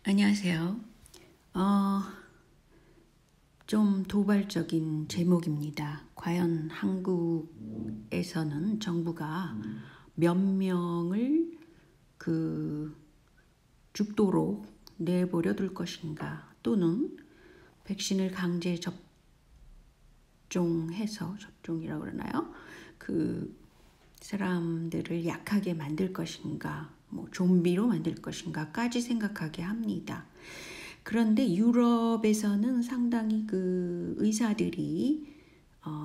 안녕하세요. 좀 도발적인 제목입니다. 과연 한국에서는 정부가 몇 명을 죽도록 내버려 둘 것인가, 또는 백신을 강제 접종이라고 그러나요? 사람들을 약하게 만들 것인가, 좀비로 만들 것인가까지 생각하게 합니다. 그런데 유럽에서는 상당히 의사들이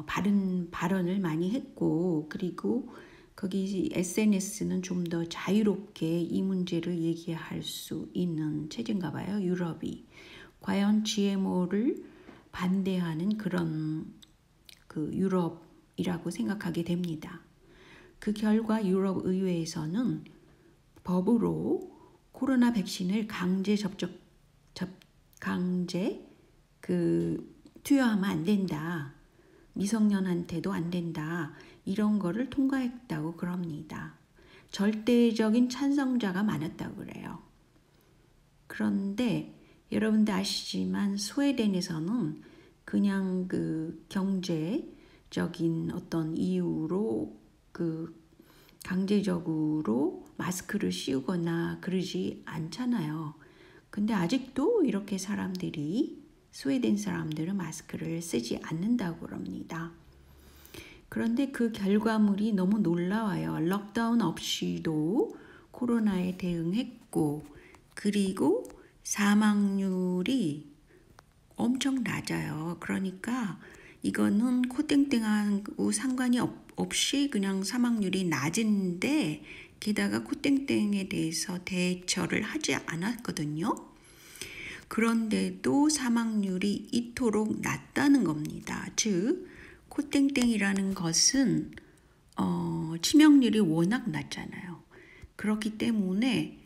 바른 발언을 많이 했고, 그리고 거기 SNS는 좀 더 자유롭게 이 문제를 얘기할 수 있는 체제인가 봐요, 유럽이. 과연 GMO를 반대하는 그런 유럽이라고 생각하게 됩니다. 그 결과 유럽 의회에서는 법으로 코로나 백신을 강제 투여하면 안 된다, 미성년한테도 안 된다, 이런 거를 통과했다고 그럽니다. 절대적인 찬성자가 많았다고 그래요. 그런데 여러분도 아시지만 스웨덴에서는 그냥 경제적인 어떤 이유로 강제적으로 마스크를 씌우거나 그러지 않잖아요. 근데 아직도 이렇게 스웨덴 사람들은 마스크를 쓰지 않는다고 그럽니다. 그런데 그 결과물이 너무 놀라워요. 록다운 없이도 코로나에 대응했고, 그리고 사망률이 엄청 낮아요. 그러니까 이거는 코땡땡하고 상관이 없이 그냥 사망률이 낮은데, 게다가 코땡땡에 대해서 대처를 하지 않았거든요. 그런데도 사망률이 이토록 낮다는 겁니다. 즉, 코땡땡이라는 것은 치명률이 워낙 낮잖아요. 그렇기 때문에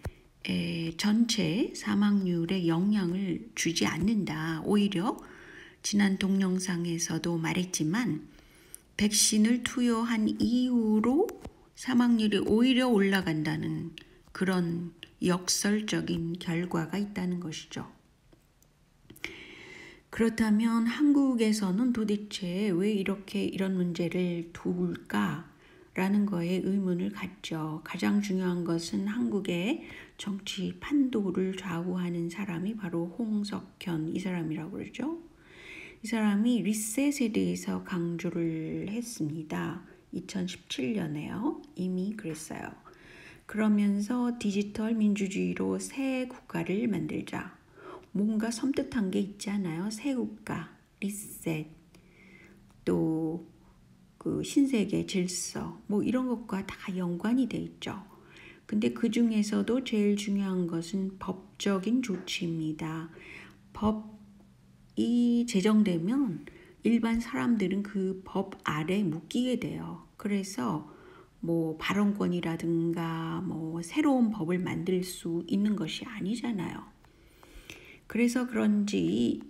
전체 사망률에 영향을 주지 않는다. 오히려 지난 동영상에서도 말했지만 백신을 투여한 이후로 사망률이 오히려 올라간다는 그런 역설적인 결과가 있다는 것이죠. 그렇다면 한국에서는 도대체 왜 이런 문제를 둘까라는 거에 의문을 갖죠. 가장 중요한 것은 한국의 정치 판도를 좌우하는 사람이 바로 홍석현, 이 사람이라고 그러죠. 이 사람이 리셋에 대해서 강조를 했습니다. 2017년에요. 이미 그랬어요. 그러면서 디지털 민주주의로 새 국가를 만들자. 뭔가 섬뜩한 게 있잖아요. 새 국가, 리셋, 또 신세계 질서, 이런 것과 다 연관이 돼 있죠. 근데 그 중에서도 제일 중요한 것은 법적인 조치입니다. 법이 제정되면 일반 사람들은 그 법 아래 묶이게 돼요. 그래서 발언권이라든가 새로운 법을 만들 수 있는 것이 아니잖아요. 그래서 그런지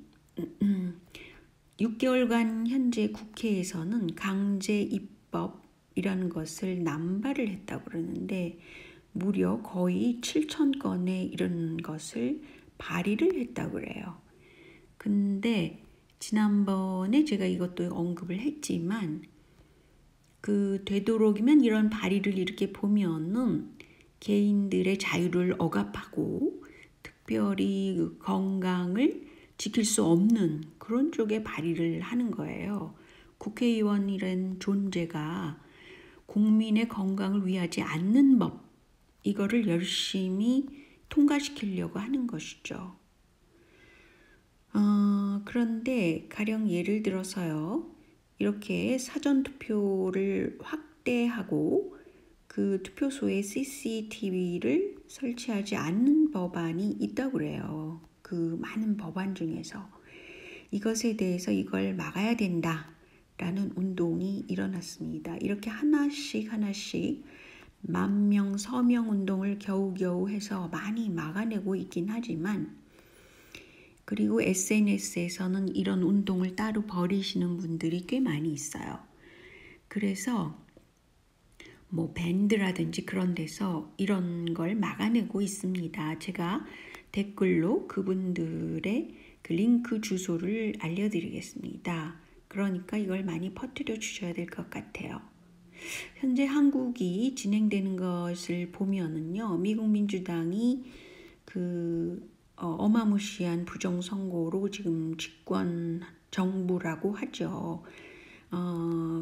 6개월간 현재 국회에서는 강제 입법이라는 것을 남발을 했다고 그러는데, 무려 거의 7,000건의 이런 것을 발의를 했다고 그래요. 근데 지난번에 제가 이것도 언급을 했지만, 되도록이면 이런 발의를 이렇게 보면은 개인들의 자유를 억압하고 특별히 건강을 지킬 수 없는 그런 쪽에 발의를 하는 거예요. 국회의원이란 존재가 국민의 건강을 위하지 않는 법, 이거를 열심히 통과시키려고 하는 것이죠. 그런데 가령 예를 들어서요, 이렇게 사전투표를 확대하고 그 투표소에 CCTV를 설치하지 않는 법안이 있다고 그래요. 그 많은 법안 중에서. 이것에 대해서 이걸 막아야 된다라는 운동이 일어났습니다. 이렇게 하나씩 만명 서명 운동을 겨우겨우 해서 많이 막아내고 있긴 하지만, 그리고 SNS에서는 이런 운동을 따로 벌이시는 분들이 꽤 많이 있어요. 그래서 뭐 밴드라든지 그런 데서 이런 걸 막아내고 있습니다. 제가 댓글로 그분들의 그 링크 주소를 알려드리겠습니다. 그러니까 이걸 많이 퍼뜨려 주셔야 될 것 같아요. 현재 한국이 진행되는 것을 보면은요, 미국 민주당이 그 어마무시한 부정선거로 지금 집권 정부라고 하죠.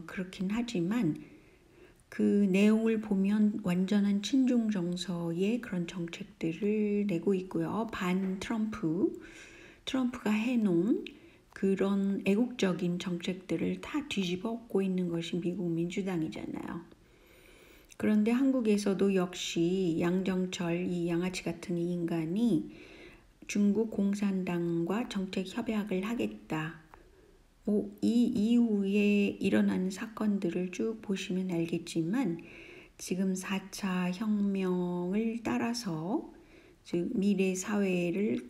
그렇긴 하지만 그 내용을 보면 완전한 친중 정서의 그런 정책들을 내고 있고요. 반 트럼프가 해놓은 그런 애국적인 정책들을 다 뒤집어 엎고 있는 것이 미국 민주당이잖아요. 그런데 한국에서도 역시 양정철, 이 양아치 같은 이 인간이 중국 공산당과 정책 협약을 하겠다. 이 이후에 일어나는 사건들을 쭉 보시면 알겠지만 지금 4차 혁명을 따라서 즉 미래 사회를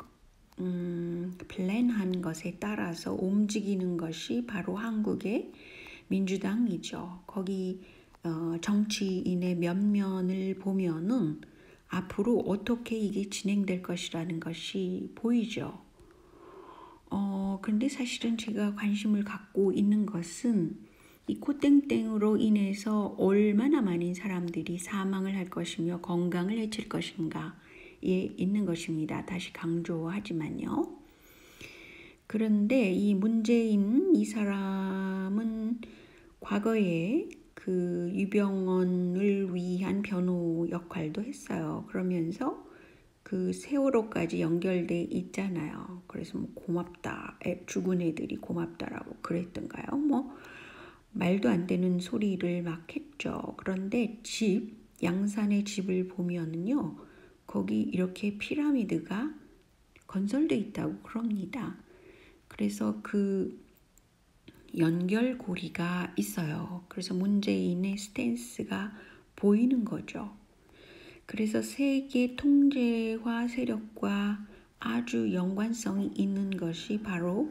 플랜한 것에 따라서 움직이는 것이 바로 한국의 민주당이죠. 거기 정치인의 면면을 보면은 앞으로 어떻게 이게 진행될 것이라는 것이 보이죠. 근데 사실은 제가 관심을 갖고 있는 것은 이 코땡땡으로 인해서 얼마나 많은 사람들이 사망을 할 것이며 건강을 해칠 것인가에 있는 것입니다. 다시 강조하지만요. 그런데 이 문재인 이 사람은 과거에 그 유병언을 위한 변호 역할도 했어요. 그러면서 그 세월호까지 연결돼 있잖아요. 그래서 뭐 고맙다, 죽은 애들이 고맙다라고 그랬던가요? 뭐 말도 안 되는 소리를 막 했죠. 그런데 양산의 집을 보면은요, 거기 이렇게 피라미드가 건설돼 있다고 그럽니다. 그래서 그 연결고리가 있어요. 그래서 문재인의 스탠스가 보이는 거죠. 그래서 세계 통제화 세력과 아주 연관성이 있는 것이 바로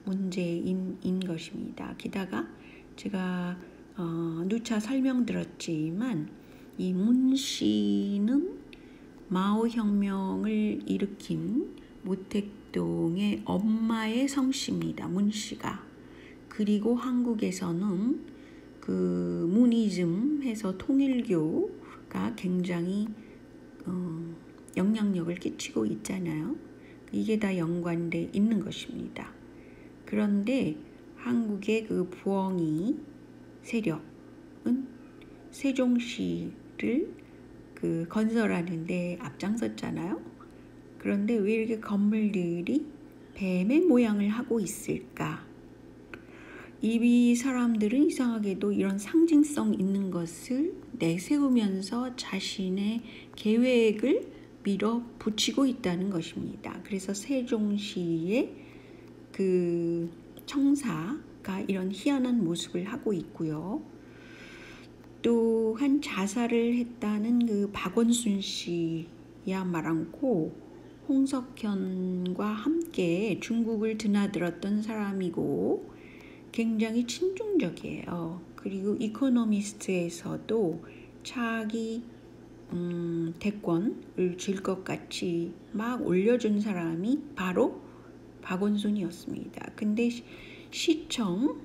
문재인인 것입니다. 게다가 제가 누차 설명드렸지만 이 문 씨는 마오 혁명을 일으킨 모택동의 엄마의 성씨입니다. 문 씨가. 그리고 한국에서는 그 문이즘 해서 통일교가 굉장히 영향력을 끼치고 있잖아요. 이게 다 연관돼 있는 것입니다. 그런데 한국의 그 부엉이 세력은 세종시를 그 건설하는 데 앞장섰잖아요. 그런데 왜 이렇게 건물들이 뱀의 모양을 하고 있을까? 이 사람들은 이상하게도 이런 상징성 있는 것을 내세우면서 자신의 계획을 밀어붙이고 있다는 것입니다. 그래서 세종시의 그 청사가 이런 희한한 모습을 하고 있고요. 또한 자살을 했다는 그 박원순 씨야말않고 홍석현과 함께 중국을 드나들었던 사람이고 굉장히 친중적이에요. 그리고 이코노미스트에서도 차기 대권을 줄 것 같이 막 올려준 사람이 바로 박원순이었습니다. 근데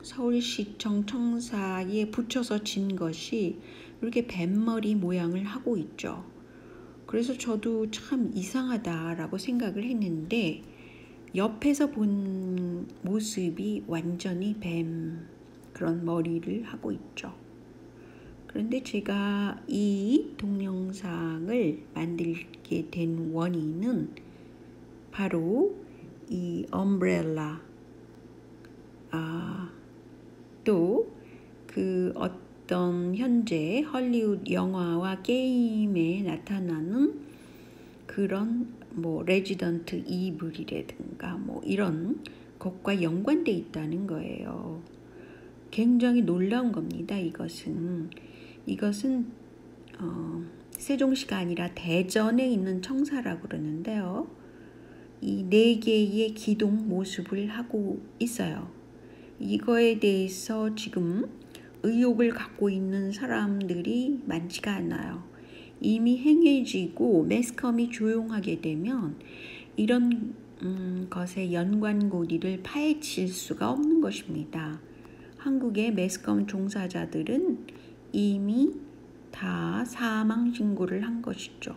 서울시청 청사에 붙여서 진 것이 이렇게 뱀머리 모양을 하고 있죠. 그래서 저도 참 이상하다라고 생각을 했는데 옆에서 본 모습이 완전히 뱀 그런 머리를 하고 있죠. 그런데 제가 이 동영상을 만들게 된 원인은 바로 이 엄브렐라 또 그 어떤 현재 헐리우드 영화와 게임에 나타나는 그런 뭐 레지던트 이블이라든가 뭐 이런 것과 연관돼 있다는 거예요. 굉장히 놀라운 겁니다. 이것은 세종시가 아니라 대전에 있는 청사라고 그러는데요. 이 4개의 기둥 모습을 하고 있어요. 이거에 대해서 지금 의욕을 갖고 있는 사람들이 많지가 않아요. 이미 행해지고 매스컴이 조용하게 되면 이런 것의 연관고리를 파헤칠 수가 없는 것입니다. 한국의 매스컴 종사자들은 이미 다 사망 신고를 한 것이죠.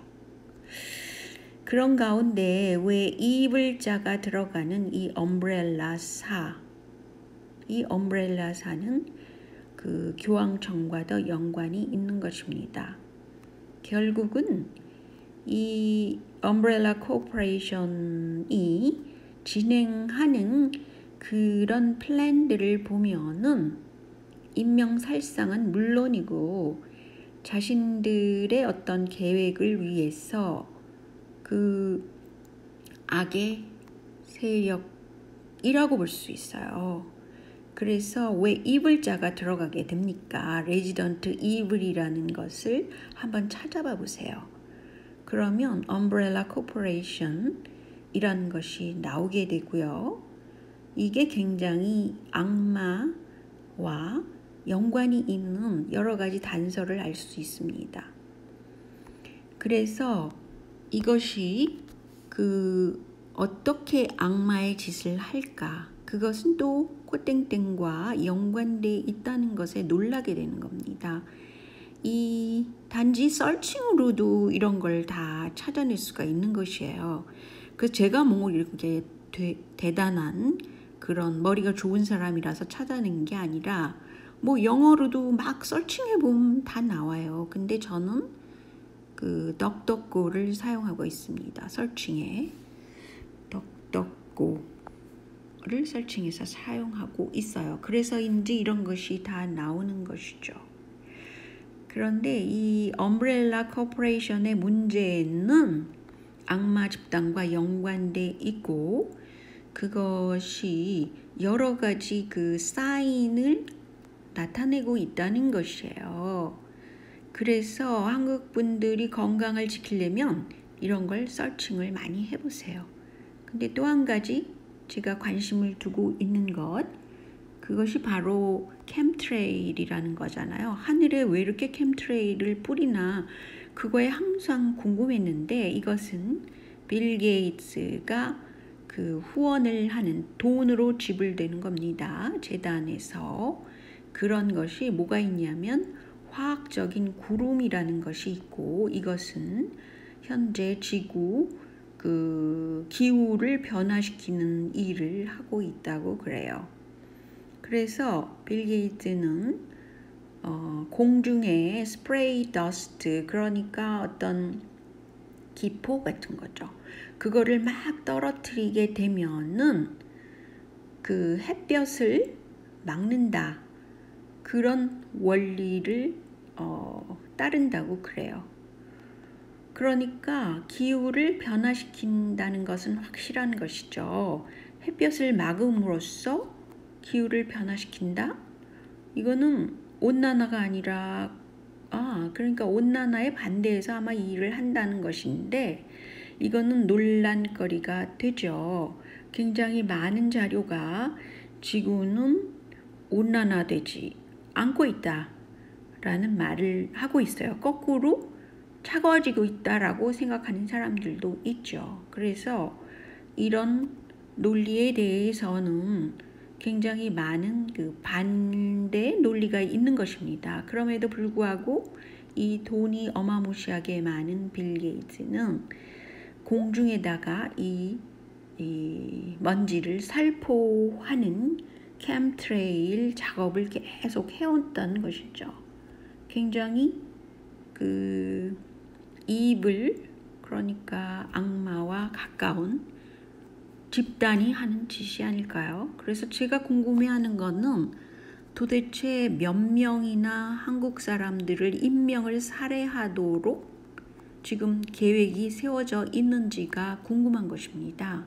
그런 가운데 왜 이블자가 들어가는 이 엄브렐라사는 그 교황청과도 연관이 있는 것입니다. 결국은 이 엄브렐라 코퍼레이션이 진행하는 그런 플랜들을 보면은 인명살상은 물론이고 자신들의 어떤 계획을 위해서 그 악의 세력이라고 볼 수 있어요. 그래서 왜 이블자가 들어가게 됩니까? 레지던트 이블이라는 것을 한번 찾아봐 보세요. 그러면 엄브렐라 코퍼레이션이라는 것이 나오게 되고요. 이게 굉장히 악마와 연관이 있는 여러 가지 단서를 알 수 있습니다. 그래서 이것이 어떻게 악마의 짓을 할까? 그것은 또 코땡땡과 연관되어 있다는 것에 놀라게 되는 겁니다. 이 단지 서칭으로도 이런 걸 다 찾아낼 수가 있는 것이에요. 그래서 제가 뭐 이렇게 대단한 그런 머리가 좋은 사람이라서 찾아낸 게 아니라 뭐 영어로도 막 서칭해 보면 다 나와요. 근데 저는 그 덕덕고를 사용하고 있습니다. 서칭에 덕덕고를 서칭해서 사용하고 있어요. 그래서인지 이런 것이 다 나오는 것이죠. 그런데 이 엄브렐라 코퍼레이션의 문제는 악마 집단과 연관돼 있고 그것이 여러 가지 그 사인을 나타내고 있다는 것이에요. 그래서 한국 분들이 건강을 지키려면 이런 걸 서칭을 많이 해보세요. 근데 또 한 가지 제가 관심을 두고 있는 것, 그것이 바로 캠트레일이라는 거잖아요. 하늘에 왜 이렇게 캠트레일을 뿌리나 그거에 항상 궁금했는데 이것은 빌 게이츠가 그 후원을 하는 돈으로 지불되는 겁니다. 재단에서. 그런 것이 뭐가 있냐면 화학적인 구름이라는 것이 있고 이것은 현재 지구 그 기후를 변화시키는 일을 하고 있다고 그래요. 그래서 빌 게이츠는 공중에 스프레이 더스트, 그러니까 어떤 기포 같은 거죠. 그거를 막 떨어뜨리게 되면은 그 햇볕을 막는다. 그런 원리를 따른다고 그래요. 그러니까 기후를 변화시킨다는 것은 확실한 것이죠. 햇볕을 막음으로써 기후를 변화시킨다? 이거는 온난화가 아니라 그러니까 온난화에 반대해서 아마 이 일을 한다는 것인데 이거는 논란거리가 되죠. 굉장히 많은 자료가 지구는 온난화되지 않고 있다라는 말을 하고 있어요. 거꾸로 차가워지고 있다라고 생각하는 사람들도 있죠. 그래서 이런 논리에 대해서는 굉장히 많은 그 반대 논리가 있는 것입니다. 그럼에도 불구하고 이 돈이 어마무시하게 많은 빌 게이츠는 공중에다가 이 먼지를 살포하는 캠트레일 작업을 계속 해왔다는 것이죠. 굉장히 그 이블, 그러니까 악마와 가까운 집단이 하는 짓이 아닐까요? 그래서 제가 궁금해하는 거는 도대체 몇 명이나 한국 사람들을 인명을 살해하도록 지금 계획이 세워져 있는지가 궁금한 것입니다.